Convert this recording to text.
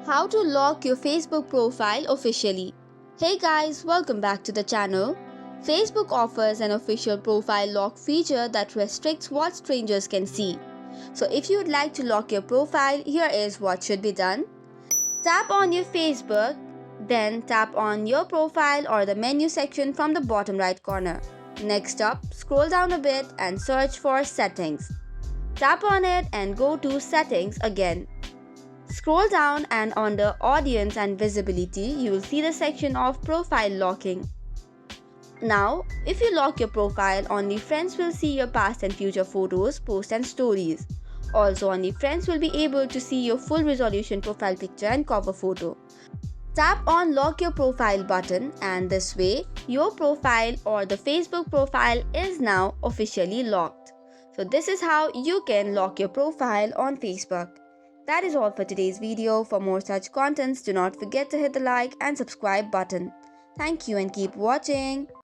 How to lock your Facebook profile officially. Hey guys, welcome back to the channel. Facebook offers an official profile lock feature that restricts what strangers can see. So if you would like to lock your profile, here is what should be done. Tap on your Facebook, then tap on your profile or the menu section from the bottom right corner. Next up, scroll down a bit and search for settings. Tap on it and go to settings again. Scroll down and under Audience and Visibility, you will see the section of Profile Locking. Now, if you lock your profile, only friends will see your past and future photos, posts and stories. Also, only friends will be able to see your full resolution profile picture and cover photo. Tap on Lock Your Profile button and this way, your profile or the Facebook profile is now officially locked. So this is how you can lock your profile on Facebook. That is all for today's video. For more such contents, do not forget to hit the like and subscribe button. Thank you and keep watching.